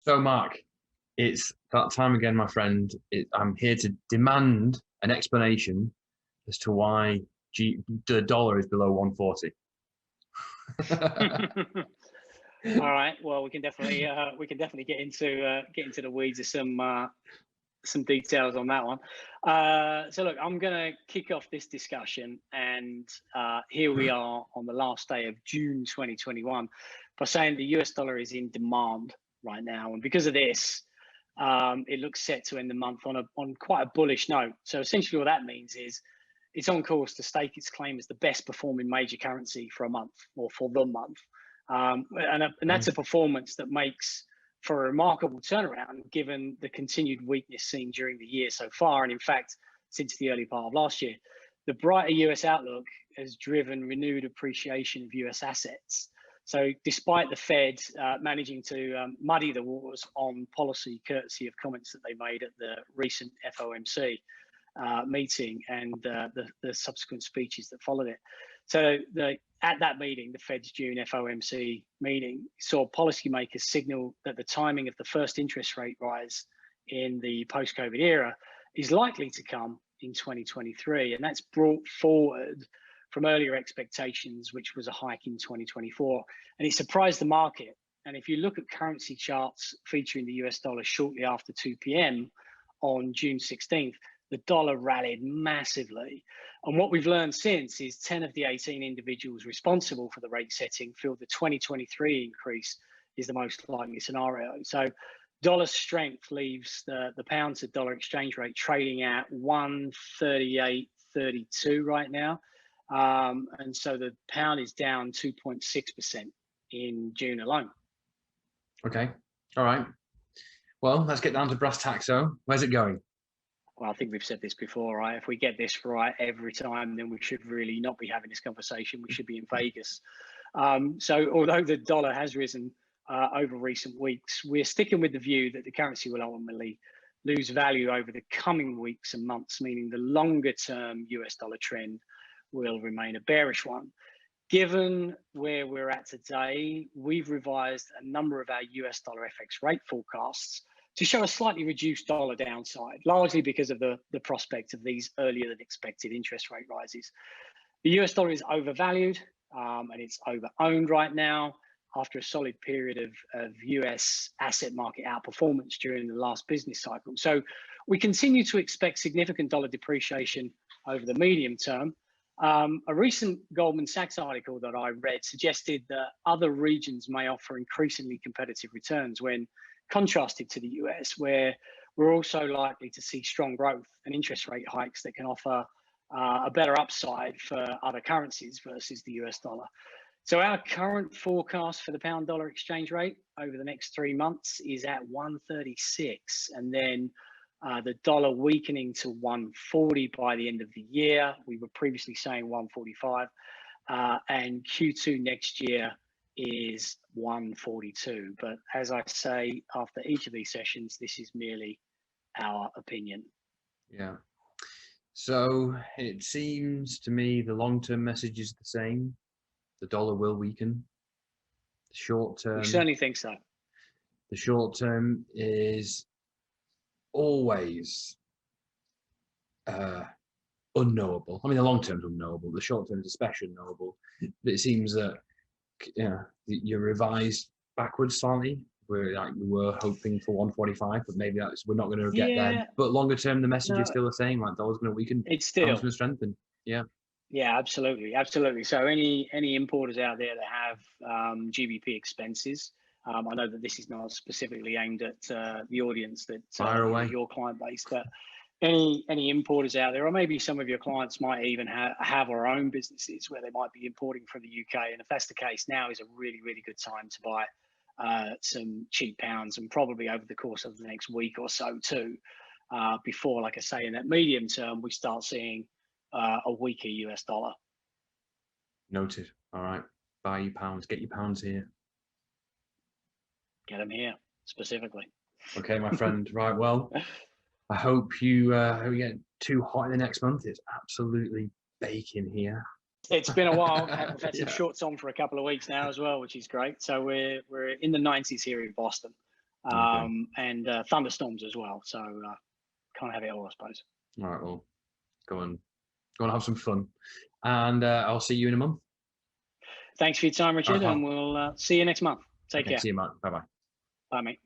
So, Mark, it's that time again, my friend. I'm here to demand an explanation as to why the dollar is below 140. All right. Well, we can definitely get into the weeds of some details on that one. So look, I'm going to kick off this discussion, and here we are on the last day of June 2021 by saying the US dollar is in demand right now, and because of this, it looks set to end the month on quite a bullish note. So essentially, what that means is it's on course to stake its claim as the best performing major currency for a month or for the month, and that's a performance that makes for a remarkable turnaround given the continued weakness seen during the year so far, and in fact since the early part of last year. The brighter US outlook has driven renewed appreciation of US assets. So despite the Fed managing to muddy the waters on policy courtesy of comments that they made at the recent FOMC meeting and the subsequent speeches that followed it. So at that meeting, the Fed's June FOMC meeting, saw policymakers signal that the timing of the first interest rate rise in the post-COVID era is likely to come in 2023. And that's brought forward from earlier expectations, which was a hike in 2024. And it surprised the market. And if you look at currency charts featuring the US dollar shortly after 2 p.m. on June 16th, the dollar rallied massively. And what we've learned since is 10 of the 18 individuals responsible for the rate setting feel the 2023 increase is the most likely scenario. So dollar strength leaves the pound to dollar exchange rate trading at 138.32 right now. And so the pound is down 2.6% in June alone. Okay. All right. Well, let's get down to brass tacks. So where's it going? Well, I think we've said this before, right? If we get this right every time, then we should really not be having this conversation. We should be in Vegas. So although the dollar has risen over recent weeks, we're sticking with the view that the currency will ultimately lose value over the coming weeks and months, meaning the longer term US dollar trend will remain a bearish one. Given where we're at today, we've revised a number of our US dollar FX rate forecasts to show a slightly reduced dollar downside, largely because of the prospect of these earlier than expected interest rate rises. The US dollar is overvalued and it's over-owned right now after a solid period of US asset market outperformance during the last business cycle. So we continue to expect significant dollar depreciation over the medium term. A recent Goldman Sachs article that I read suggested that other regions may offer increasingly competitive returns when contrasted to the US, where we're also likely to see strong growth and interest rate hikes that can offer a better upside for other currencies versus the US dollar. So our current forecast for the pound dollar exchange rate over the next 3 months is at 136, and then the dollar weakening to 140 by the end of the year. We were previously saying 145, and Q2 next year is 142. But as I say, after each of these sessions, this is merely our opinion. Yeah. So it seems to me the long-term message is the same. The dollar will weaken. The short term. We certainly think so. The short term is always unknowable. I mean, the long term is unknowable. The short term is especially unknowable. But it seems that you're revised backwards slightly. We were hoping for 145, but maybe we're not going to get there. But longer term, the message is still the same. Like dollar's going to weaken, it's still going to strengthen. Yeah. Yeah, absolutely. So any importers out there that have GBP expenses, I know that this is not specifically aimed at the audience that your client base, but any importers out there, or maybe some of your clients might even have our own businesses where they might be importing from the UK. And if that's the case, now is a really, really good time to buy some cheap pounds, and probably over the course of the next week or so too, before, like I say, in that medium term, we start seeing a weaker US dollar. Noted. All right. Buy your pounds. Get your pounds here. Get them here, specifically. Okay, my friend. Right. Well, I hope you get too hot in the next month. It's absolutely baking here. It's been a while. We've had some shorts on for a couple of weeks now as well, which is great. So we're in the 90s here in Boston. and thunderstorms as well. So can't have it all, I suppose. All right, well, go and have some fun, and I'll see you in a month. Thanks for your time, Richard, and we'll see you next month. Take care. See you, Mark. Bye-bye. Bye, mate.